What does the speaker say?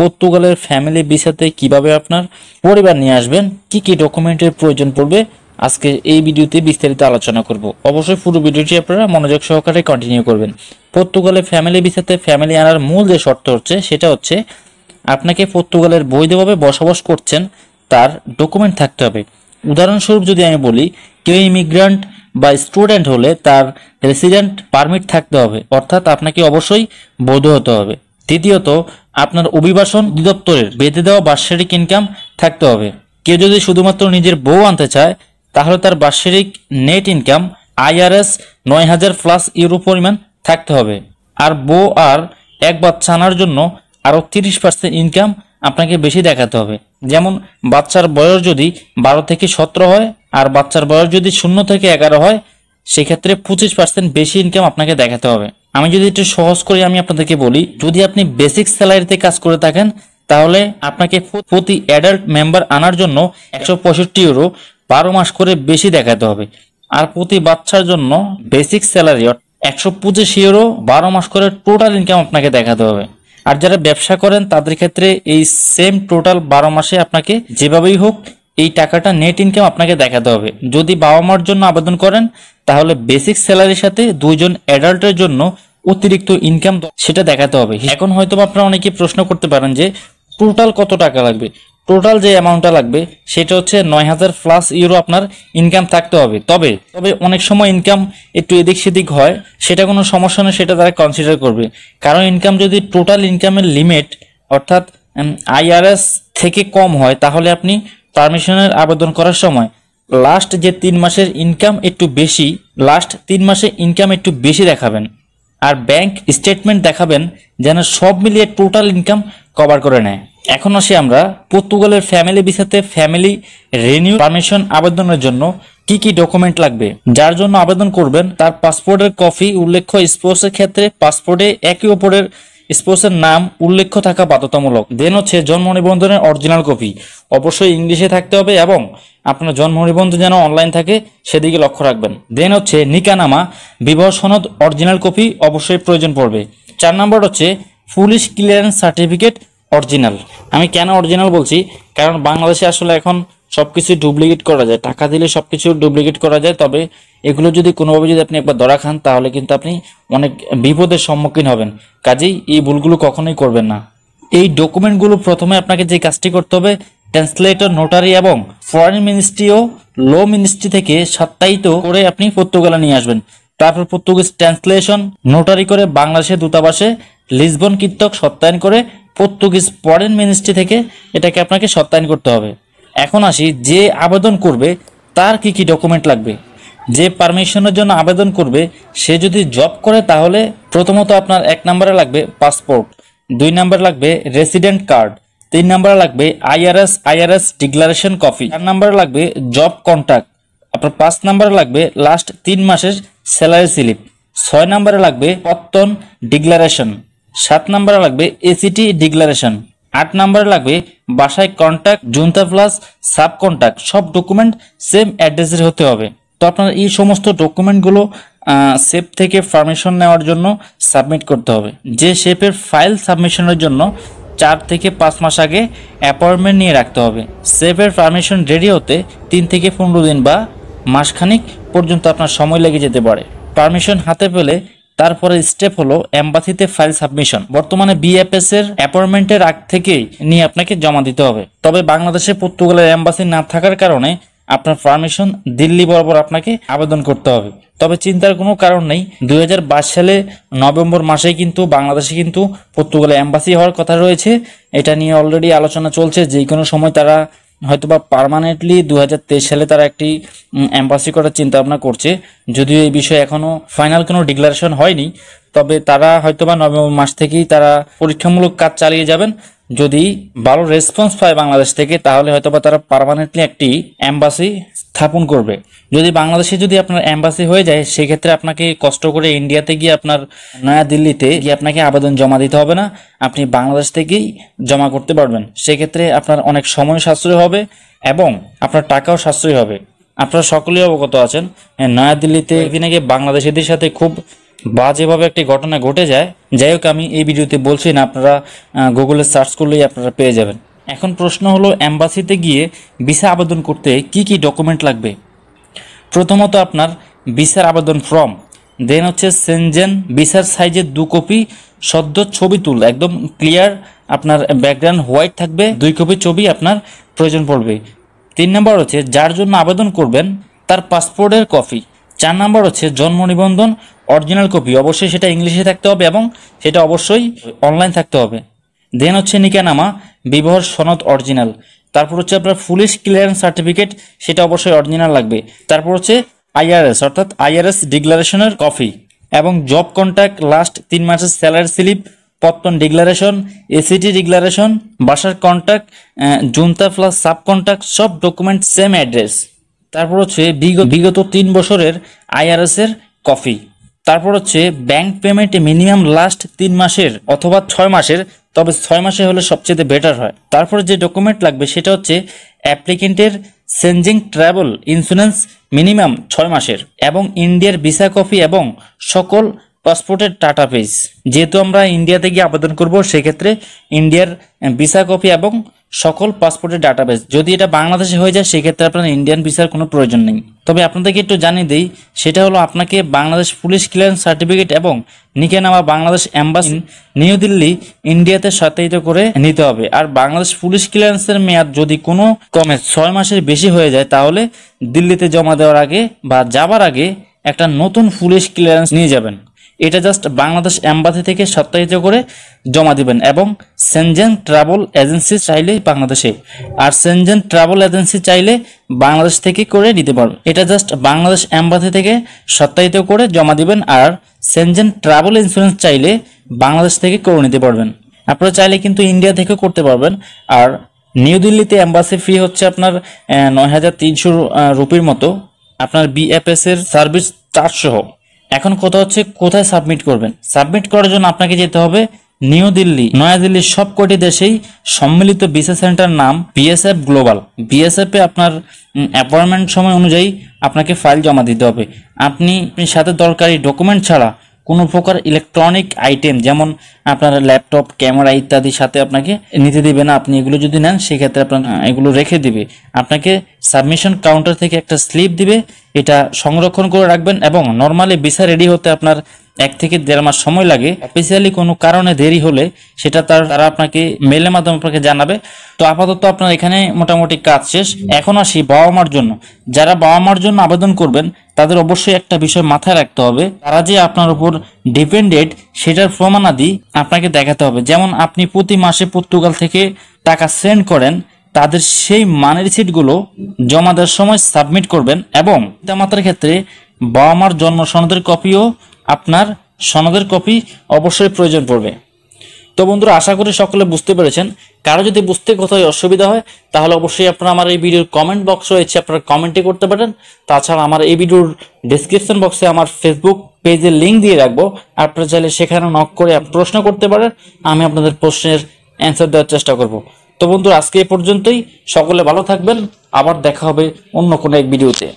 পর্তুগালের ফ্যামিলি ভিসাতে কিভাবে আপনার পরিবার নিয়ে আসবেন, কি কি ডকুমেন্টের প্রয়োজন পড়বে, আজকে এই ভিডিওতে বিস্তারিত আলোচনা করব। অবশ্যই পুরো ভিডিওটি আপনারা মনোযোগ সহকারে কন্টিনিউ করবেন। পর্তুগালের ফ্যামিলি ভিসাতে ফ্যামিলি আনার মূল যে শর্ত হচ্ছে সেটা হচ্ছে আপনাকে পর্তুগালের বৈধভাবে বসবাস করছেন তার ডকুমেন্ট থাকতে হবে। উদাহরণস্বরূপ যদি আমি বলি, কেউ ইমিগ্রান্ট বা স্টুডেন্ট হলে তার রেসিডেন্ট পারমিট থাকতে হবে, অর্থাৎ আপনাকে অবশ্যই বৈধ হতে হবে। দ্বিতীয়ত, আপনার অভিবাসন অধিদপ্তরের বেঁধে দেওয়া বার্ষিক ইনকাম থাকতে হবে। কেউ যদি শুধুমাত্র নিজের বউ আনতে চায় তাহলে তার বার্ষিক নেট ইনকাম IRS 9,000 ইউরো পরিমাণ থাকতে হবে। আর বউ আর এক বাচ্চা আনার জন্য আরও 30% ইনকাম আপনাকে বেশি দেখাতে হবে। যেমন বাচ্চার বয়স যদি 12 থেকে 17 হয় আর বাচ্চার বয়স যদি 0 থেকে 11 হয়, সেক্ষেত্রে 25% বেশি ইনকাম আপনাকে দেখাতে হবে। আমি যদি একটু সহজ করে আমি আপনাদেরকে বলি, যদি আপনি বেসিক স্যালারিতে কাজ করে থাকেন তাহলে আপনাকে প্রতি অ্যাডাল্ট মেম্বার আনার জন্য 165 ইউরো 12 মাস করে বেশি দেখাতে হবে। আর প্রতি বাচ্চার জন্য বেসিক স্যালারি 125 ইউরো 12 মাস করে টোটাল ইনকাম আপনাকে দেখাতে হবে। আর যারা ব্যবসা করেন তাদের ক্ষেত্রে এই সেম টোটাল 12 মাসে আপনাকে যেভাবেই হোক এই টাকাটা নেট ইনকাম আপনাকে দেখাতে হবে। যদি বাবা মার জন্য আবেদন করেন তাহলে বেসিক স্যালারির সাথে দুইজন অ্যাডাল্টের জন্য অতিরিক্ত ইনকাম সেটা দেখাতে হবে। এখন হয়তো আপনারা অনেকে প্রশ্ন করতে পারেন যে টোটাল কত টাকা লাগবে। টোটাল যে অ্যামাউন্টটা লাগবে সেটা হচ্ছে 9,000 ইউরো আপনার ইনকাম থাকতে হবে। তবে অনেক সময় ইনকাম একটু এদিক সেদিক হয়, সেটা কোনো সমস্যা নেই, সেটা তারা কনসিডার করবে। কারণ ইনকাম যদি টোটাল ইনকামের লিমিট অর্থাৎ IRS থেকে কম হয় তাহলে আপনি পারমিশনের আবেদন করার সময় লাস্ট 3 মাসে ইনকাম একটু বেশি দেখাবেন। আর ব্যাংক স্টেটমেন্ট দেখাবেন যেন সব মিলিয়ে টোটাল ইনকাম কভার করে নেয়। এখন আসি আমরা পর্তুগালের ফ্যামিলি ভিসাতে ফ্যামিলি রিনিউ পারমিশন আবেদনের জন্য কি কি ডকুমেন্ট লাগবে। যার জন্য আবেদন করবেন তার পাসপোর্টের কপি, উল্লেখ্য স্পোর্টসের ক্ষেত্রে পাসপোর্টে একে অপরের স্পোর্টসের নাম উল্লেখ্য থাকা বাধ্যতামূলক। দেন হচ্ছে জন্ম নিবন্ধনের অরিজিনাল কপি, অবশ্যই ইংলিশে থাকতে হবে এবং আপনার জন্ম নিবন্ধন যেন অনলাইন থাকে সেদিকে লক্ষ্য রাখবেন। দেন হচ্ছে নিকানামা বিবাহ সনদ অরিজিনাল কপি অবশ্যই প্রয়োজন পড়বে। 4 নম্বর হচ্ছে পুলিশ ক্লিয়ারেন্স সার্টিফিকেট অরিজিনাল। আমি কেন অরিজিনাল বলছি, কারণ বাংলাদেশে আসলে এখন সবকিছু ডুপ্লিকেট করা যায়, টাকা দিলে সবকিছু ডুপ্লিকেট করা যায়। তবে এগুলো যদি কোনোভাবে যদি আপনি একবার ধরা খান তাহলে কিন্তু আপনি অনেক বিপদের সম্মুখীন হবেন। কাজেই এই ভুলগুলো কখনোই করবেন না। এই ডকুমেন্টগুলো প্রথমে আপনাকে যে কাজটি করতে হবে, ট্রান্সলেটর, নোটারি এবং ফরেন মিনিস্ট্রি ও ল মিনিস্ট্রি থেকে সত্যায়িত করে আপনি পর্তুগালে নিয়ে আসবেন। তারপর পর্তুগিজ ট্রান্সলেশন নোটারি করে বাংলাদেশের দূতাবাসে লিসবন কৃতক সত্যায়ন করে পর্তুগিজ ফরেন মিনিস্ট্রি থেকে এটাকে আপনাকে সত্যায়ন করতে হবে। এখন আসি, যে আবেদন করবে তার কি কি ডকুমেন্ট লাগবে। যে পারমিশনের জন্য আবেদন করবে সে যদি জব করে তাহলে প্রথমত আপনার 1 নম্বরে লাগবে পাসপোর্ট, 2 নম্বরে লাগবে রেসিডেন্ট কার্ড, 3 নম্বরে লাগবে IRS ডিক্লারেশন কপি, 4 নম্বরে লাগবে জব কন্ট্রাক্ট, আপনার 5 নম্বরে লাগবে লাস্ট 3 মাসের স্যালারি স্লিপ, 6 নম্বরে লাগবে পত্তন ডিক্লারেশন, 7 নম্বরে লাগবে ACT ডিক্লারেশন, 8 নম্বরে লাগবে বাসায় কন্ট্যাক্ট, জুনতা প্লাস সাব কন্ট্যাক্ট। সব ডকুমেন্ট সেম অ্যাড্রেসের হতে হবে। তো আপনার এই সমস্ত ডকুমেন্টগুলো শেপ থেকে পারমিশন নেওয়ার জন্য সাবমিট করতে হবে। যে শেপের ফাইল সাবমিশনের জন্য 4 থেকে 5 মাস আগে অ্যাপয়েন্টমেন্ট নিয়ে রাখতে হবে। শেপের পারমিশন রেডি হতে 3 থেকে 15 দিন বা মাসখানিক পর্যন্ত আপনার সময় লেগে যেতে পারে। পারমিশন হাতে পেলে তারপরে স্টেপ হলো এম্বাসিতে ফাইল সাবমিশন। বর্তমানে BFS এর অ্যাপয়েন্টমেন্টের আগ থেকেই নিয়ে আপনাকে জমা দিতে হবে। তবে বাংলাদেশে পর্তুগালের এম্বাসি না থাকার কারণে আপনার পারমিশন দিল্লি বরাবর আপনাকে আবেদন করতে হবে। তবে চিন্তার কোনো কারণ নেই, 2022 সালে নভেম্বর মাসেই কিন্তু বাংলাদেশে কিন্তু পর্তুগালে এম্বাসি হওয়ার কথা রয়েছে। এটা নিয়ে অলরেডি আলোচনা চলছে, যে কোনো সময় তারা হয়তোবা পার্মানেন্টলি 2023 সালে তারা একটি এম্বাসি করার চিন্তা ভাবনা করছে। যদিও এই বিষয়ে এখনো ফাইনাল কোনো ডিক্লারেশন হয়নি, তবে তারা হয়তোবা নভেম্বর মাস থেকেই তারা পরীক্ষামূলক কাজ চালিয়ে যাবেন। যদি ভালো রেসপন্স পায় বাংলাদেশ থেকে তাহলে হয়তোবা তারা পার্মানেন্টলি একটি এম্বাসি স্থাপন করবে। যদি বাংলাদেশে যদি আপনার এম্বাসি হয়ে যায় সেক্ষেত্রে আপনাকে কষ্ট করে ইন্ডিয়াতে গিয়ে আপনার নয়া দিল্লিতে গিয়ে আপনাকে আবেদন জমা দিতে হবে না, আপনি বাংলাদেশ থেকেই জমা করতে পারবেন। সেক্ষেত্রে আপনার অনেক সময় সাশ্রয় হবে এবং আপনার টাকাও সাশ্রয় হবে। আপনারা সকলেই অবগত আছেন নয়া দিল্লিতে একদিন আগে বাংলাদেশিদের সাথে খুব বাজেভাবে একটি ঘটনা ঘটে যায়। যাই হোক, আমি এই ভিডিওতে বলছি না, আপনারা গুগলে সার্চ করলেই আপনারা পেয়ে যাবেন। এখন প্রশ্ন হলো, এম্বাসিতে গিয়ে ভিসা আবেদন করতে কি কি ডকুমেন্ট লাগবে? প্রথমত আপনার ভিসার আবেদন ফর্ম, দেন হচ্ছে সেনজেন ভিসার সাইজের 2 কপি সদ্য ছবি তুল, একদম ক্লিয়ার, আপনার ব্যাকগ্রাউন্ড হোয়াইট থাকবে, 2 কপি ছবি আপনার প্রয়োজন পড়বে। 3 নম্বর হচ্ছে যার জন্য আবেদন করবেন তার পাসপোর্টের কপি। 4 নম্বর হচ্ছে জন্ম নিবন্ধন অরিজিনাল কপি, অবশ্যই সেটা ইংলিশে থাকতে হবে এবং সেটা অবশ্যই অনলাইন থাকতে হবে। দেন হচ্ছে নিকানামা, বিবাহ সনদ অরিজিনাল। তারপর হচ্ছে আপনার পুলিশ ক্লিয়ারেন্স সার্টিফিকেট, সেটা অবশ্যই অরিজিনাল লাগবে। তারপর হচ্ছে আইআরএস অর্থাৎ আইআরএস ডিক্লারেশনের কপি এবং জব কন্ট্রাক্ট, লাস্ট 3 মাসের স্যালারি স্লিপ, পত্তন ডিক্লারেশন, এসিটি ডিক্লারেশন, বাসার কন্ট্রাক্ট, জুনতা প্লাস সাব কন্ট্রাক্ট, সব ডকুমেন্ট সেম অ্যাড্রেস। তারপর হচ্ছে বিগত 3 বছরের আইআরএস এর কপি। তারপর হচ্ছে ব্যাংক পেমেন্টে মিনিমাম লাস্ট 3 মাসের অথবা 6 মাসের, তবে 6 মাসে হলে সবচেয়ে বেটার হয়। তারপর যে ডকুমেন্ট লাগবে সেটা হচ্ছে অ্যাপ্লিকেন্টের সেনজিং ট্রাভেল ইন্স্যুরেন্স মিনিমাম 6 মাসের এবং ইন্ডিয়ার ভিসা কপি এবং সকল পাসপোর্টের ডাটা পেজ। যেহেতু আমরা ইন্ডিয়াতে গিয়ে আবেদন করব, সেক্ষেত্রে ইন্ডিয়ার ভিসা কপি এবং সকল পাসপোর্টের ডাটাবেস। যদি এটা বাংলাদেশে হয়ে যায় সেক্ষেত্রে আপনার ইন্ডিয়ান ভিসার কোনো প্রয়োজন নেই। তবে আপনাদেরকে একটু জানিয়ে দিই, সেটা হলো আপনাকে বাংলাদেশ পুলিশ ক্লিয়ারেন্স সার্টিফিকেট এবং নিকানামা বাংলাদেশ এম্বাসি নিউ দিল্লি ইন্ডিয়াতে সত্যায়িত করে নিতে হবে। আর বাংলাদেশ পুলিশ ক্লিয়ারেন্সের মেয়াদ যদি কোনো কমে 6 মাসের বেশি হয়ে যায়, তাহলে দিল্লিতে জমা দেওয়ার আগে বা যাবার আগে একটা নতুন পুলিশ ক্লিয়ারেন্স নিয়ে যাবেন। এটা জাস্ট বাংলাদেশ এম্বাসি থেকে সত্যায়িত করে জমা দিবেন এবং সেনজেন ট্রাভেল এজেন্সি চাইলে বাংলাদেশে, আর সেনজেন ট্রাভেল এজেন্সি চাইলে বাংলাদেশ থেকে করে নিতে পারবেন। এটা জাস্ট বাংলাদেশ এম্বাসি থেকে সত্যায়িত করে জমা দিবেন, আর সেনজেন ট্রাভেল ইন্স্যুরেন্স চাইলে বাংলাদেশ থেকে করে নিতে পারবেন। আপনারা চাইলে কিন্তু ইন্ডিয়া থেকেও করতে পারবেন। আর নিউ দিল্লিতে এম্বাসি ফি হচ্ছে আপনার 9,300 রুপির মতো, আপনার বিএফএস এর সার্ভিস চার্জ সহ। এখন কথা হচ্ছে কোথায় সাবমিট করবেন। সাবমিট করার জন্য আপনাকে যেতে হবে নিউ দিল্লি, নয়াদিল্লির সবকটি দেশেই সম্মিলিত ভিসা সেন্টার নাম বিএসএফ গ্লোবাল। বিএসএফ এ আপনার অ্যাপয়েন্টমেন্ট সময় অনুযায়ী আপনাকে ফাইল জমা দিতে হবে। আপনি সাথে দরকারি ডকুমেন্ট ছাড়া কোনো প্রকার ইলেকট্রনিক আইটেম যেমন আপনার ল্যাপটপ, ক্যামেরা ইত্যাদি সাথে আপনাকে নিতে দিবে না। আপনি এগুলো যদি নেন সেক্ষেত্রে আপনার এগুলো রেখে দিবে। আপনাকে সাবমিশন কাউন্টার থেকে একটা স্লিপ দিবে, এটা সংরক্ষণ করে রাখবেন। এবং নর্মালি ভিসা রেডি হতে আপনার 1 থেকে 1.5 মাস সময় লাগে। অফিসিয়ালি কোনো কারণে দেরি হলে সেটা তারা আপনাকে মেলের মাধ্যমে আপনাকে জানাবে। তো আপাতত আপনার এখানে মোটামুটি কাজ শেষ। এখন আসি বাবা মার জন্য। যারা বাবা মার জন্য আবেদন করবেন তাদের অবশ্যই একটা বিষয় মাথায় রাখতে হবে, তারা যে আপনার উপর ডিপেন্ডেন্ট সেটার প্রমাণাদি আপনাকে দেখাতে হবে। যেমন আপনি প্রতি মাসে পর্তুগাল থেকে টাকা সেন্ড করেন, তাদের সেই মানি রিসিটগুলো জমা দেওয়ার সময় সাবমিট করবেন। এবং পিতামাতার ক্ষেত্রে বাবা মার জন্ম সনদের কপিও আপনার সনদের কপি অবশ্যই প্রয়োজন পড়বে। তো বন্ধুরা, আশা করি সকলে বুঝতে পেরেছেন। কারো যদি বুঝতে কোথাও অসুবিধা হয় তাহলে অবশ্যই আপনারা আমার এই ভিডিওর কমেন্ট বক্স রয়েছে, আপনারা কমেন্টে করতে পারেন। তাছাড়া আমার এই ভিডিওর ডেসক্রিপশন বক্সে আমার ফেসবুক পেজের লিঙ্ক দিয়ে রাখবো, আপনারা চাইলে সেখানে নক করে প্রশ্ন করতে পারেন, আমি আপনাদের প্রশ্নের অ্যান্সার দেওয়ার চেষ্টা করব। তো বন্ধুরা, আজকে এই পর্যন্তই। সকলে ভালো থাকবেন, আবার দেখা হবে অন্য কোনো এক ভিডিওতে।